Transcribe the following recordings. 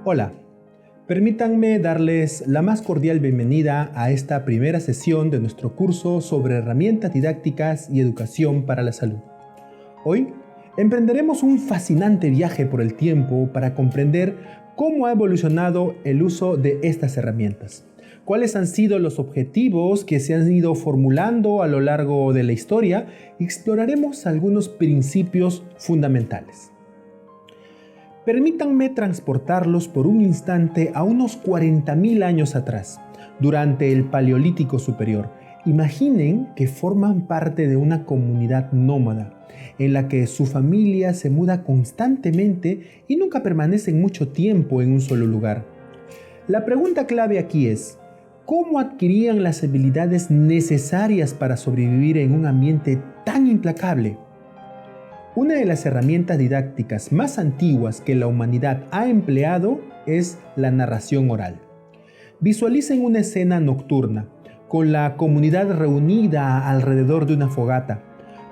Hola, permítanme darles la más cordial bienvenida a esta primera sesión de nuestro curso sobre herramientas didácticas y educación para la salud. Hoy emprenderemos un fascinante viaje por el tiempo para comprender cómo ha evolucionado el uso de estas herramientas, cuáles han sido los objetivos que se han ido formulando a lo largo de la historia y exploraremos algunos principios fundamentales. Permítanme transportarlos por un instante a unos 40.000 años atrás, durante el Paleolítico Superior. Imaginen que forman parte de una comunidad nómada, en la que su familia se muda constantemente y nunca permanecen mucho tiempo en un solo lugar. La pregunta clave aquí es, ¿cómo adquirían las habilidades necesarias para sobrevivir en un ambiente tan implacable? Una de las herramientas didácticas más antiguas que la humanidad ha empleado es la narración oral. Visualicen una escena nocturna, con la comunidad reunida alrededor de una fogata.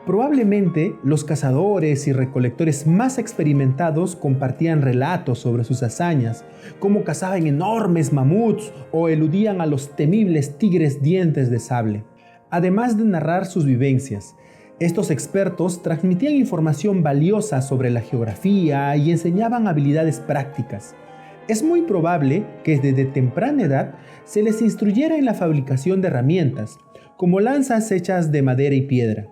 Probablemente los cazadores y recolectores más experimentados compartían relatos sobre sus hazañas, cómo cazaban enormes mamuts o eludían a los temibles tigres dientes de sable. Además de narrar sus vivencias, estos expertos transmitían información valiosa sobre la geografía y enseñaban habilidades prácticas. Es muy probable que desde temprana edad se les instruyera en la fabricación de herramientas, como lanzas hechas de madera y piedra.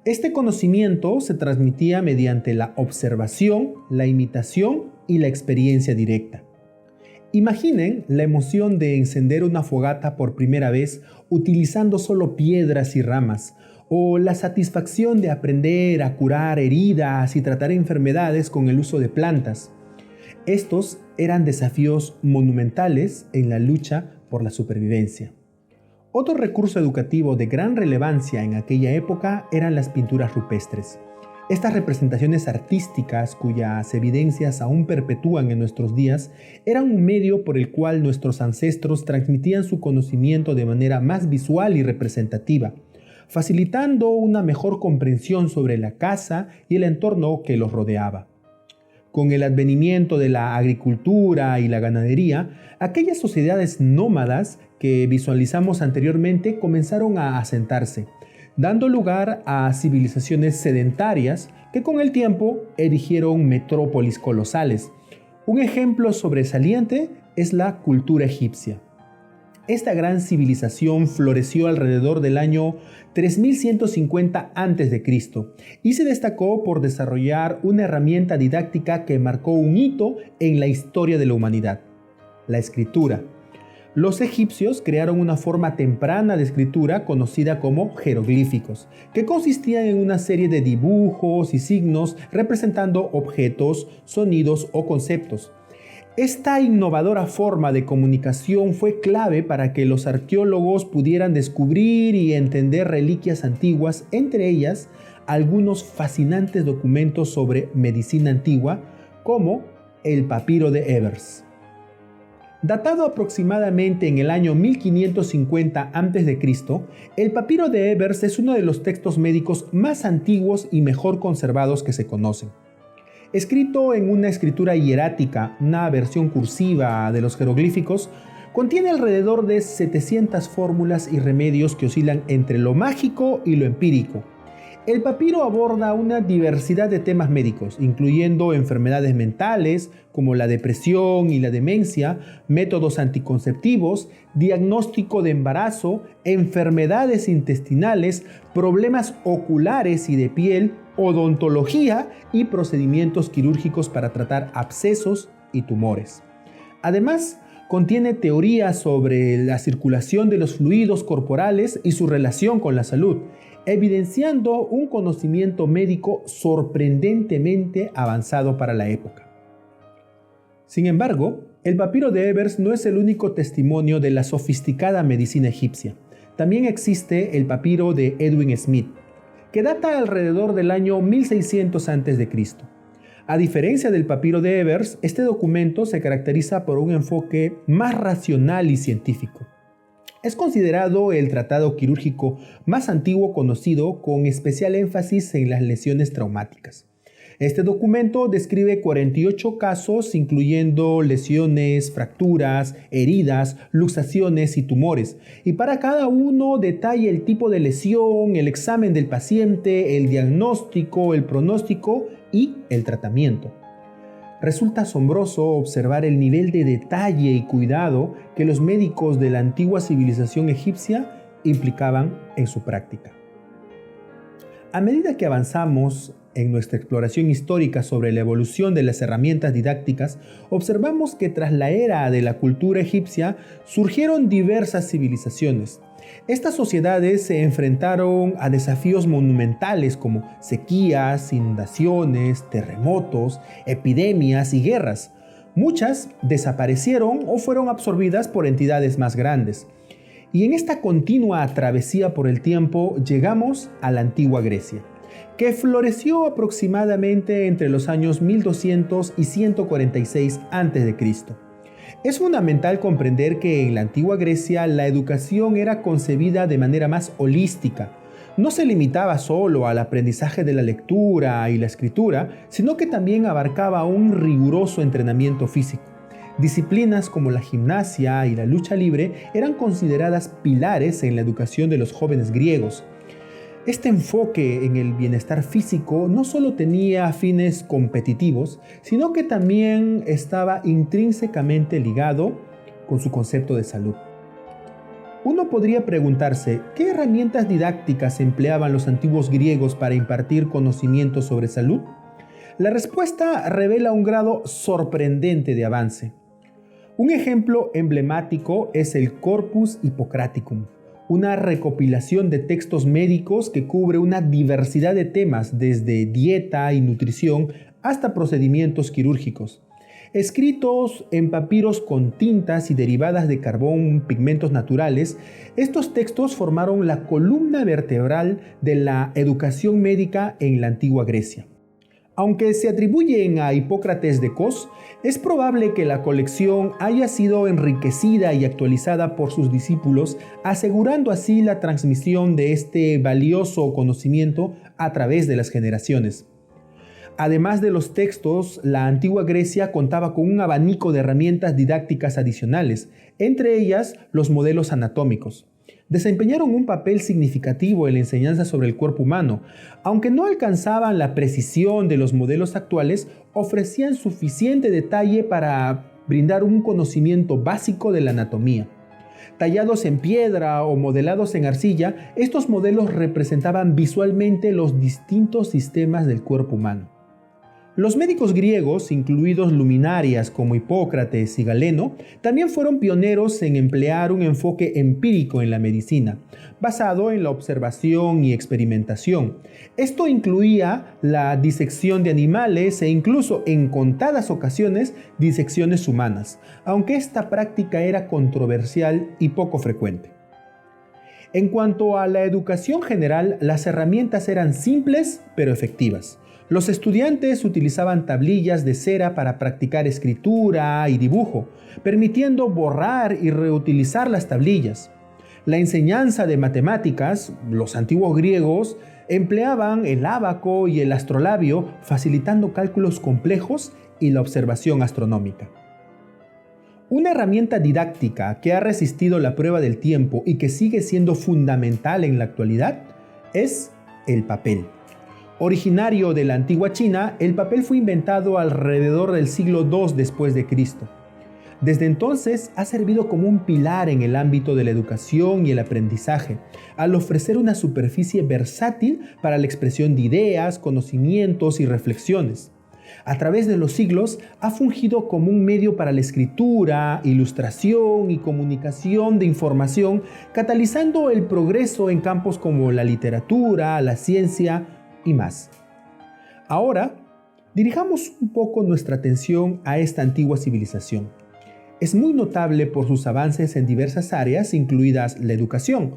Este conocimiento se transmitía mediante la observación, la imitación y la experiencia directa. Imaginen la emoción de encender una fogata por primera vez utilizando solo piedras y ramas, o la satisfacción de aprender a curar heridas y tratar enfermedades con el uso de plantas. Estos eran desafíos monumentales en la lucha por la supervivencia. Otro recurso educativo de gran relevancia en aquella época eran las pinturas rupestres. Estas representaciones artísticas, cuyas evidencias aún perpetúan en nuestros días, eran un medio por el cual nuestros ancestros transmitían su conocimiento de manera más visual y representativa, facilitando una mejor comprensión sobre la casa y el entorno que los rodeaba. Con el advenimiento de la agricultura y la ganadería, aquellas sociedades nómadas que visualizamos anteriormente comenzaron a asentarse, dando lugar a civilizaciones sedentarias que con el tiempo erigieron metrópolis colosales. Un ejemplo sobresaliente es la cultura egipcia. Esta gran civilización floreció alrededor del año 3150 a.C. y se destacó por desarrollar una herramienta didáctica que marcó un hito en la historia de la humanidad: la escritura. Los egipcios crearon una forma temprana de escritura conocida como jeroglíficos, que consistían en una serie de dibujos y signos representando objetos, sonidos o conceptos. Esta innovadora forma de comunicación fue clave para que los arqueólogos pudieran descubrir y entender reliquias antiguas, entre ellas algunos fascinantes documentos sobre medicina antigua, como el papiro de Ebers. Datado aproximadamente en el año 1550 a.C., el papiro de Ebers es uno de los textos médicos más antiguos y mejor conservados que se conocen. Escrito en una escritura hierática, una versión cursiva de los jeroglíficos, contiene alrededor de 700 fórmulas y remedios que oscilan entre lo mágico y lo empírico. El papiro aborda una diversidad de temas médicos, incluyendo enfermedades mentales como la depresión y la demencia, métodos anticonceptivos, diagnóstico de embarazo, enfermedades intestinales, problemas oculares y de piel, odontología y procedimientos quirúrgicos para tratar abscesos y tumores. Además, contiene teorías sobre la circulación de los fluidos corporales y su relación con la salud, evidenciando un conocimiento médico sorprendentemente avanzado para la época. Sin embargo, el papiro de Ebers no es el único testimonio de la sofisticada medicina egipcia. También existe el papiro de Edwin Smith, que data alrededor del año 1600 a.C. A diferencia del papiro de Ebers, este documento se caracteriza por un enfoque más racional y científico. Es considerado el tratado quirúrgico más antiguo conocido, con especial énfasis en las lesiones traumáticas. Este documento describe 48 casos, incluyendo lesiones, fracturas, heridas, luxaciones y tumores. Y para cada uno detalla el tipo de lesión, el examen del paciente, el diagnóstico, el pronóstico y el tratamiento. Resulta asombroso observar el nivel de detalle y cuidado que los médicos de la antigua civilización egipcia implicaban en su práctica. A medida que avanzamos en nuestra exploración histórica sobre la evolución de las herramientas didácticas, observamos que tras la era de la cultura egipcia surgieron diversas civilizaciones. Estas sociedades se enfrentaron a desafíos monumentales como sequías, inundaciones, terremotos, epidemias y guerras. Muchas desaparecieron o fueron absorbidas por entidades más grandes. Y en esta continua travesía por el tiempo llegamos a la antigua Grecia, que floreció aproximadamente entre los años 1200 y 146 a.C. Es fundamental comprender que en la antigua Grecia la educación era concebida de manera más holística. No se limitaba solo al aprendizaje de la lectura y la escritura, sino que también abarcaba un riguroso entrenamiento físico. Disciplinas como la gimnasia y la lucha libre eran consideradas pilares en la educación de los jóvenes griegos. Este enfoque en el bienestar físico no solo tenía fines competitivos, sino que también estaba intrínsecamente ligado con su concepto de salud. Uno podría preguntarse, ¿qué herramientas didácticas empleaban los antiguos griegos para impartir conocimientos sobre salud? La respuesta revela un grado sorprendente de avance. Un ejemplo emblemático es el Corpus Hippocraticum, una recopilación de textos médicos que cubre una diversidad de temas, desde dieta y nutrición hasta procedimientos quirúrgicos. Escritos en papiros con tintas y derivadas de carbón, pigmentos naturales, estos textos formaron la columna vertebral de la educación médica en la antigua Grecia. Aunque se atribuyen a Hipócrates de Cos, es probable que la colección haya sido enriquecida y actualizada por sus discípulos, asegurando así la transmisión de este valioso conocimiento a través de las generaciones. Además de los textos, la antigua Grecia contaba con un abanico de herramientas didácticas adicionales, entre ellas los modelos anatómicos. Desempeñaron un papel significativo en la enseñanza sobre el cuerpo humano. Aunque no alcanzaban la precisión de los modelos actuales, ofrecían suficiente detalle para brindar un conocimiento básico de la anatomía. Tallados en piedra o modelados en arcilla, estos modelos representaban visualmente los distintos sistemas del cuerpo humano. Los médicos griegos, incluidos luminarias como Hipócrates y Galeno, también fueron pioneros en emplear un enfoque empírico en la medicina, basado en la observación y experimentación. Esto incluía la disección de animales e incluso, en contadas ocasiones, disecciones humanas, aunque esta práctica era controversial y poco frecuente. En cuanto a la educación general, las herramientas eran simples pero efectivas. Los estudiantes utilizaban tablillas de cera para practicar escritura y dibujo, permitiendo borrar y reutilizar las tablillas. La enseñanza de matemáticas, los antiguos griegos empleaban el ábaco y el astrolabio, facilitando cálculos complejos y la observación astronómica. Una herramienta didáctica que ha resistido la prueba del tiempo y que sigue siendo fundamental en la actualidad es el papel. Originario de la antigua China, el papel fue inventado alrededor del siglo II después de Cristo. Desde entonces ha servido como un pilar en el ámbito de la educación y el aprendizaje, al ofrecer una superficie versátil para la expresión de ideas, conocimientos y reflexiones. A través de los siglos ha fungido como un medio para la escritura, ilustración y comunicación de información, catalizando el progreso en campos como la literatura, la ciencia y más. Ahora, dirijamos un poco nuestra atención a esta antigua civilización. Es muy notable por sus avances en diversas áreas, incluidas la educación.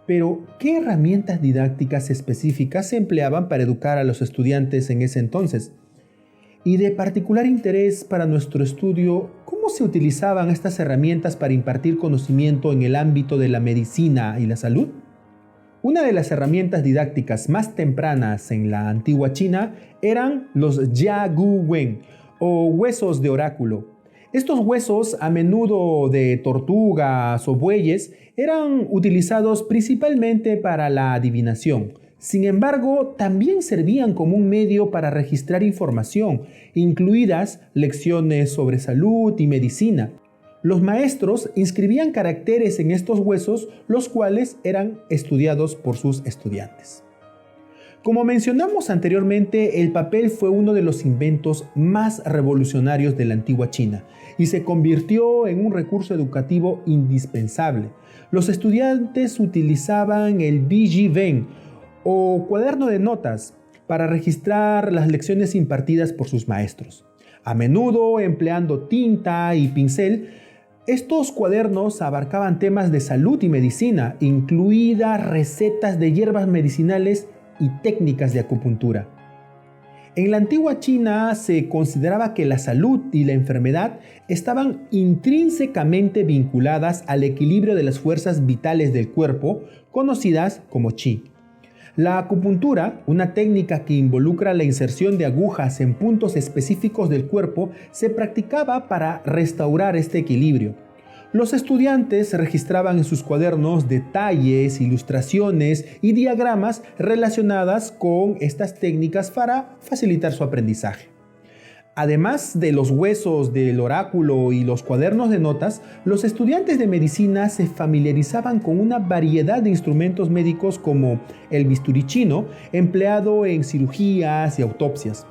Pero, ¿qué herramientas didácticas específicas se empleaban para educar a los estudiantes en ese entonces? Y de particular interés para nuestro estudio, ¿cómo se utilizaban estas herramientas para impartir conocimiento en el ámbito de la medicina y la salud? Una de las herramientas didácticas más tempranas en la antigua China eran los jia gu wen, o huesos de oráculo. Estos huesos, a menudo de tortugas o bueyes, eran utilizados principalmente para la adivinación. Sin embargo, también servían como un medio para registrar información, incluidas lecciones sobre salud y medicina. Los maestros inscribían caracteres en estos huesos, los cuales eran estudiados por sus estudiantes. Como mencionamos anteriormente, el papel fue uno de los inventos más revolucionarios de la antigua China y se convirtió en un recurso educativo indispensable. Los estudiantes utilizaban el Biji Wen o cuaderno de notas para registrar las lecciones impartidas por sus maestros. A menudo empleando tinta y pincel, estos cuadernos abarcaban temas de salud y medicina, incluidas recetas de hierbas medicinales y técnicas de acupuntura. En la antigua China se consideraba que la salud y la enfermedad estaban intrínsecamente vinculadas al equilibrio de las fuerzas vitales del cuerpo, conocidas como Qi. La acupuntura, una técnica que involucra la inserción de agujas en puntos específicos del cuerpo, se practicaba para restaurar este equilibrio. Los estudiantes registraban en sus cuadernos detalles, ilustraciones y diagramas relacionadas con estas técnicas para facilitar su aprendizaje. Además de los huesos del oráculo y los cuadernos de notas, los estudiantes de medicina se familiarizaban con una variedad de instrumentos médicos como el bisturí chino, empleado en cirugías y autopsias.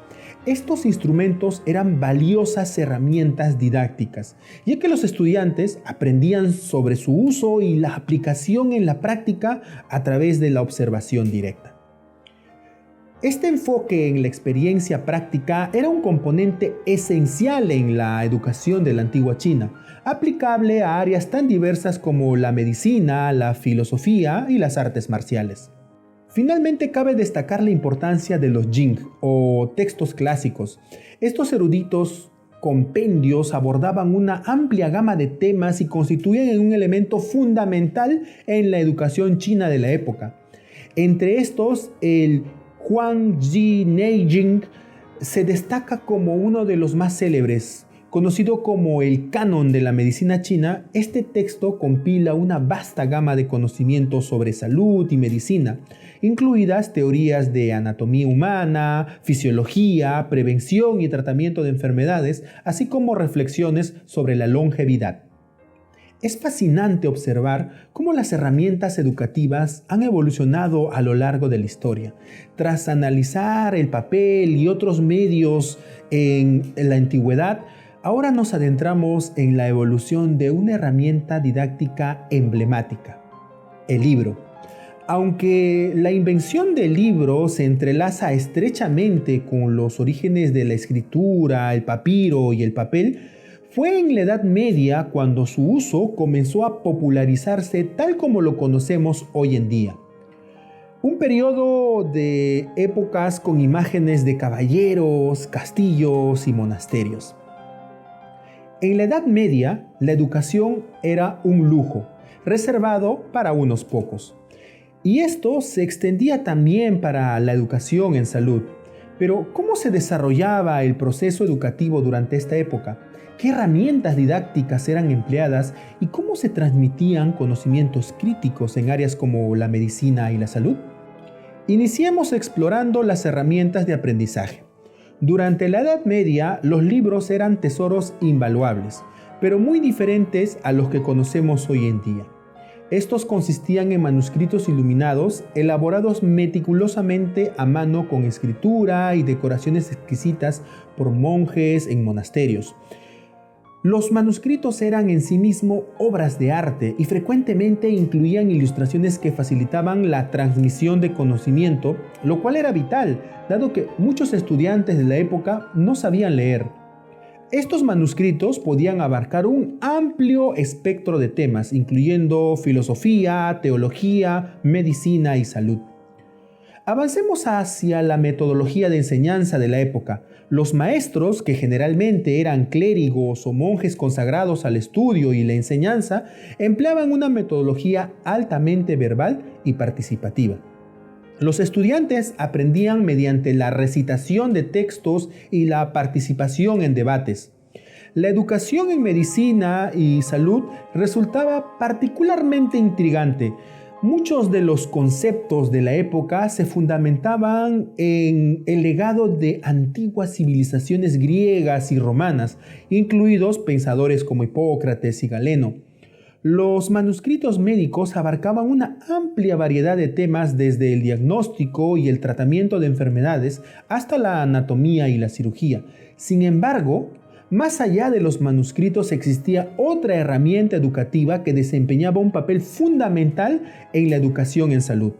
Estos instrumentos eran valiosas herramientas didácticas, ya que los estudiantes aprendían sobre su uso y la aplicación en la práctica a través de la observación directa. Este enfoque en la experiencia práctica era un componente esencial en la educación de la antigua China, aplicable a áreas tan diversas como la medicina, la filosofía y las artes marciales. Finalmente, cabe destacar la importancia de los Jing o textos clásicos. Estos eruditos compendios abordaban una amplia gama de temas y constituían un elemento fundamental en la educación china de la época. Entre estos, el Huangji Neijing se destaca como uno de los más célebres. Conocido como el Canon de la medicina china, este texto compila una vasta gama de conocimientos sobre salud y medicina, incluidas teorías de anatomía humana, fisiología, prevención y tratamiento de enfermedades, así como reflexiones sobre la longevidad. Es fascinante observar cómo las herramientas educativas han evolucionado a lo largo de la historia. Tras analizar el papel y otros medios en la antigüedad, ahora nos adentramos en la evolución de una herramienta didáctica emblemática, el libro. Aunque la invención del libro se entrelaza estrechamente con los orígenes de la escritura, el papiro y el papel, fue en la Edad Media cuando su uso comenzó a popularizarse tal como lo conocemos hoy en día. Un periodo de épocas con imágenes de caballeros, castillos y monasterios. En la Edad Media, la educación era un lujo, reservado para unos pocos. Y esto se extendía también para la educación en salud. Pero, ¿cómo se desarrollaba el proceso educativo durante esta época? ¿Qué herramientas didácticas eran empleadas y cómo se transmitían conocimientos críticos en áreas como la medicina y la salud? Iniciemos explorando las herramientas de aprendizaje. Durante la Edad Media, los libros eran tesoros invaluables, pero muy diferentes a los que conocemos hoy en día. Estos consistían en manuscritos iluminados, elaborados meticulosamente a mano con escritura y decoraciones exquisitas por monjes en monasterios. Los manuscritos eran en sí mismos obras de arte y frecuentemente incluían ilustraciones que facilitaban la transmisión de conocimiento, lo cual era vital, dado que muchos estudiantes de la época no sabían leer. Estos manuscritos podían abarcar un amplio espectro de temas, incluyendo filosofía, teología, medicina y salud. Avancemos hacia la metodología de enseñanza de la época. Los maestros, que generalmente eran clérigos o monjes consagrados al estudio y la enseñanza, empleaban una metodología altamente verbal y participativa. Los estudiantes aprendían mediante la recitación de textos y la participación en debates. La educación en medicina y salud resultaba particularmente intrigante. Muchos de los conceptos de la época se fundamentaban en el legado de antiguas civilizaciones griegas y romanas, incluidos pensadores como Hipócrates y Galeno. Los manuscritos médicos abarcaban una amplia variedad de temas desde el diagnóstico y el tratamiento de enfermedades hasta la anatomía y la cirugía. Sin embargo, más allá de los manuscritos existía otra herramienta educativa que desempeñaba un papel fundamental en la educación en salud.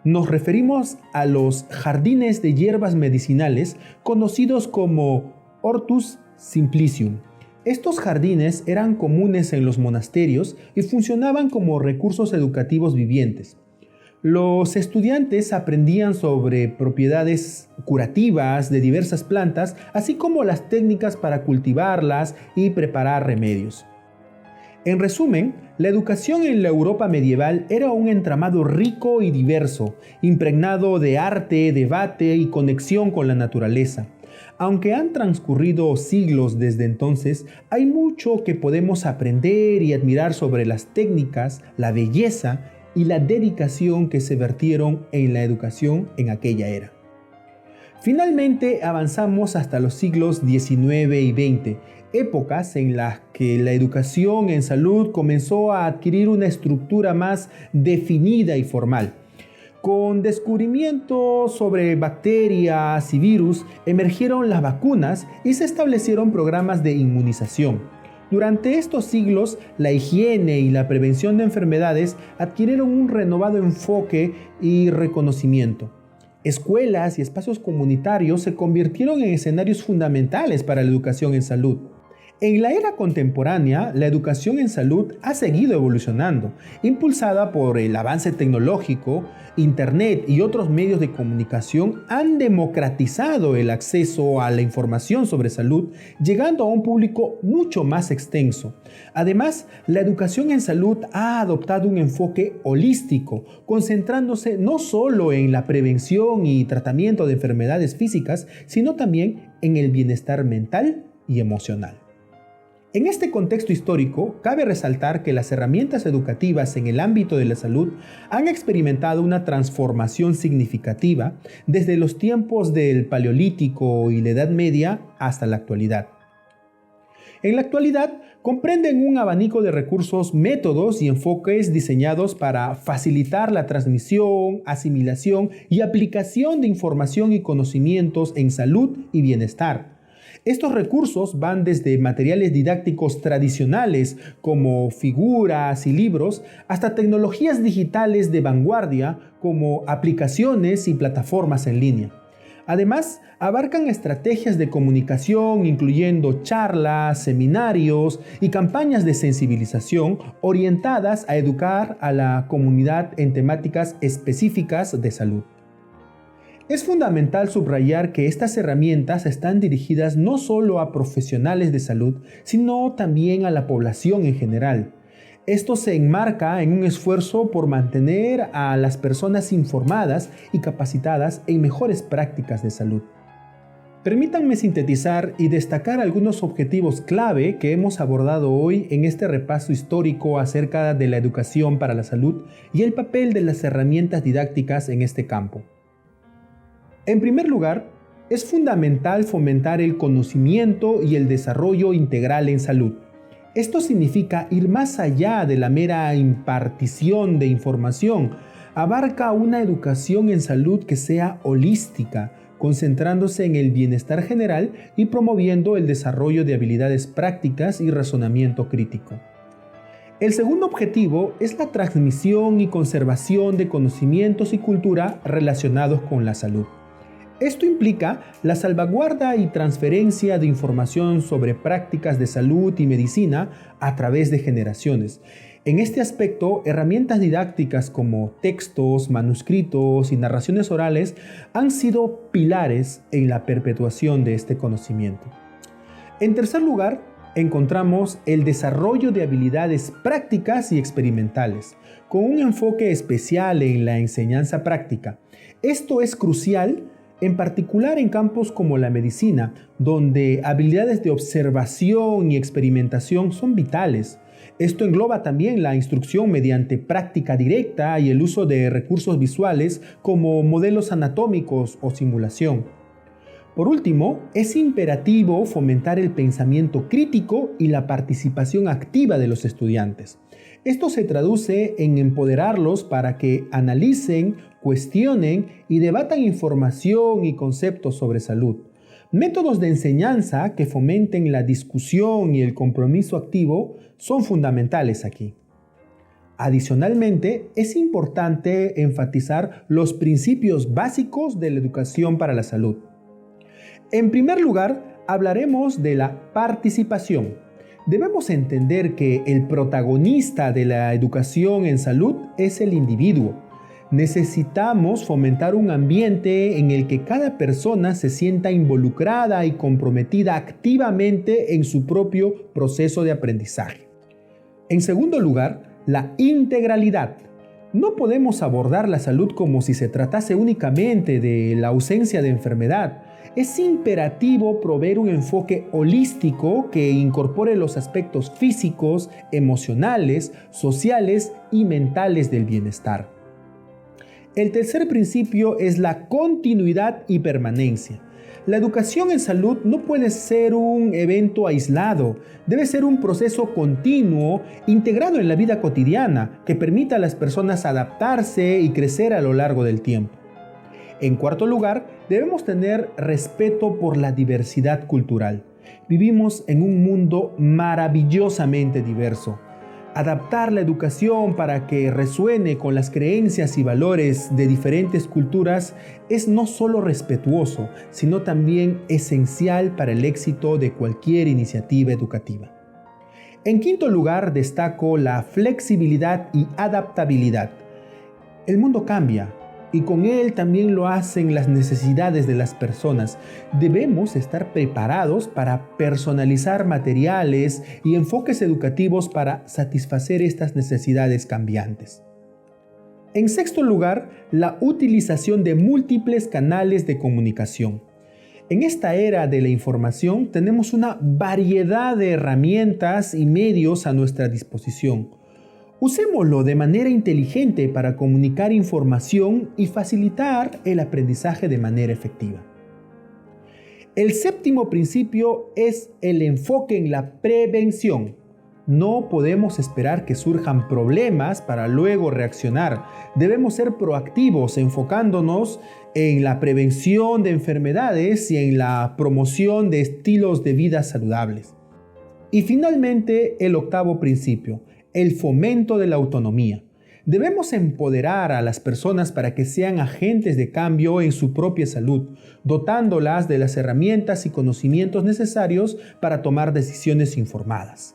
Nos referimos a los jardines de hierbas medicinales conocidos como Hortus Simplicium. Estos jardines eran comunes en los monasterios y funcionaban como recursos educativos vivientes. Los estudiantes aprendían sobre propiedades curativas de diversas plantas, así como las técnicas para cultivarlas y preparar remedios. En resumen, la educación en la Europa medieval era un entramado rico y diverso, impregnado de arte, debate y conexión con la naturaleza. Aunque han transcurrido siglos desde entonces, hay mucho que podemos aprender y admirar sobre las técnicas, la belleza y la dedicación que se vertieron en la educación en aquella era. Finalmente avanzamos hasta los siglos XIX y XX, épocas en las que la educación en salud comenzó a adquirir una estructura más definida y formal. Con descubrimientos sobre bacterias y virus, emergieron las vacunas y se establecieron programas de inmunización. Durante estos siglos, la higiene y la prevención de enfermedades adquirieron un renovado enfoque y reconocimiento. Escuelas y espacios comunitarios se convirtieron en escenarios fundamentales para la educación en salud. En la era contemporánea, la educación en salud ha seguido evolucionando, impulsada por el avance tecnológico. Internet y otros medios de comunicación han democratizado el acceso a la información sobre salud, llegando a un público mucho más extenso. Además, la educación en salud ha adoptado un enfoque holístico, concentrándose no solo en la prevención y tratamiento de enfermedades físicas, sino también en el bienestar mental y emocional. En este contexto histórico, cabe resaltar que las herramientas educativas en el ámbito de la salud han experimentado una transformación significativa desde los tiempos del Paleolítico y la Edad Media hasta la actualidad. En la actualidad, comprenden un abanico de recursos, métodos y enfoques diseñados para facilitar la transmisión, asimilación y aplicación de información y conocimientos en salud y bienestar. Estos recursos van desde materiales didácticos tradicionales como figuras y libros hasta tecnologías digitales de vanguardia como aplicaciones y plataformas en línea. Además, abarcan estrategias de comunicación incluyendo charlas, seminarios y campañas de sensibilización orientadas a educar a la comunidad en temáticas específicas de salud. Es fundamental subrayar que estas herramientas están dirigidas no solo a profesionales de salud, sino también a la población en general. Esto se enmarca en un esfuerzo por mantener a las personas informadas y capacitadas en mejores prácticas de salud. Permítanme sintetizar y destacar algunos objetivos clave que hemos abordado hoy en este repaso histórico acerca de la educación para la salud y el papel de las herramientas didácticas en este campo. En primer lugar, es fundamental fomentar el conocimiento y el desarrollo integral en salud. Esto significa ir más allá de la mera impartición de información. Abarca una educación en salud que sea holística, concentrándose en el bienestar general y promoviendo el desarrollo de habilidades prácticas y razonamiento crítico. El segundo objetivo es la transmisión y conservación de conocimientos y cultura relacionados con la salud. Esto implica la salvaguarda y transferencia de información sobre prácticas de salud y medicina a través de generaciones. En este aspecto, herramientas didácticas como textos, manuscritos y narraciones orales han sido pilares en la perpetuación de este conocimiento. En tercer lugar, encontramos el desarrollo de habilidades prácticas y experimentales, con un enfoque especial en la enseñanza práctica. Esto es crucial, en particular en campos como la medicina, donde habilidades de observación y experimentación son vitales. Esto engloba también la instrucción mediante práctica directa y el uso de recursos visuales como modelos anatómicos o simulación. Por último, es imperativo fomentar el pensamiento crítico y la participación activa de los estudiantes. Esto se traduce en empoderarlos para que analicen, cuestionen y debatan información y conceptos sobre salud. Métodos de enseñanza que fomenten la discusión y el compromiso activo son fundamentales aquí. Adicionalmente, es importante enfatizar los principios básicos de la educación para la salud. En primer lugar, hablaremos de la participación. Debemos entender que el protagonista de la educación en salud es el individuo. Necesitamos fomentar un ambiente en el que cada persona se sienta involucrada y comprometida activamente en su propio proceso de aprendizaje. En segundo lugar, la integralidad. No podemos abordar la salud como si se tratase únicamente de la ausencia de enfermedad. Es imperativo proveer un enfoque holístico que incorpore los aspectos físicos, emocionales, sociales y mentales del bienestar. El tercer principio es la continuidad y permanencia. La educación en salud no puede ser un evento aislado, debe ser un proceso continuo, integrado en la vida cotidiana, que permita a las personas adaptarse y crecer a lo largo del tiempo. En cuarto lugar, debemos tener respeto por la diversidad cultural. Vivimos en un mundo maravillosamente diverso. Adaptar la educación para que resuene con las creencias y valores de diferentes culturas es no solo respetuoso, sino también esencial para el éxito de cualquier iniciativa educativa. En quinto lugar, destaco la flexibilidad y adaptabilidad. El mundo cambia, y con él también lo hacen las necesidades de las personas. Debemos estar preparados para personalizar materiales y enfoques educativos para satisfacer estas necesidades cambiantes. En sexto lugar, la utilización de múltiples canales de comunicación. En esta era de la información tenemos una variedad de herramientas y medios a nuestra disposición. Usémoslo de manera inteligente para comunicar información y facilitar el aprendizaje de manera efectiva. El séptimo principio es el enfoque en la prevención. No podemos esperar que surjan problemas para luego reaccionar. Debemos ser proactivos, enfocándonos en la prevención de enfermedades y en la promoción de estilos de vida saludables. Y finalmente, el octavo principio, el fomento de la autonomía. Debemos empoderar a las personas para que sean agentes de cambio en su propia salud, dotándolas de las herramientas y conocimientos necesarios para tomar decisiones informadas.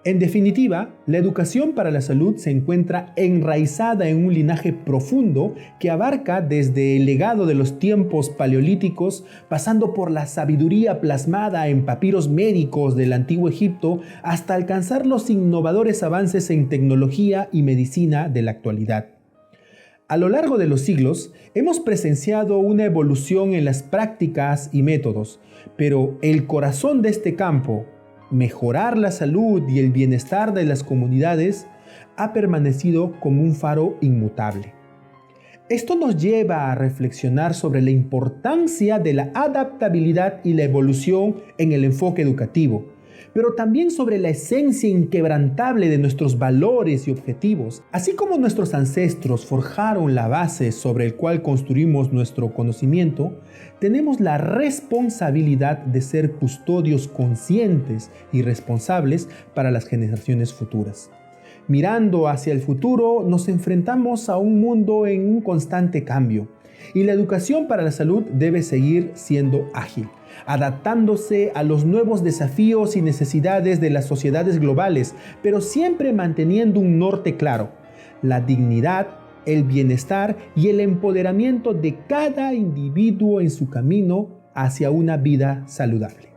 En definitiva, la educación para la salud se encuentra enraizada en un linaje profundo que abarca desde el legado de los tiempos paleolíticos, pasando por la sabiduría plasmada en papiros médicos del antiguo Egipto, hasta alcanzar los innovadores avances en tecnología y medicina de la actualidad. A lo largo de los siglos, hemos presenciado una evolución en las prácticas y métodos, pero el corazón de este campo, mejorar la salud y el bienestar de las comunidades, ha permanecido como un faro inmutable. Esto nos lleva a reflexionar sobre la importancia de la adaptabilidad y la evolución en el enfoque educativo, pero también sobre la esencia inquebrantable de nuestros valores y objetivos. Así como nuestros ancestros forjaron la base sobre el cual construimos nuestro conocimiento, tenemos la responsabilidad de ser custodios conscientes y responsables para las generaciones futuras. Mirando hacia el futuro, nos enfrentamos a un mundo en un constante cambio. Y la educación para la salud debe seguir siendo ágil, adaptándose a los nuevos desafíos y necesidades de las sociedades globales, pero siempre manteniendo un norte claro: la dignidad, el bienestar y el empoderamiento de cada individuo en su camino hacia una vida saludable.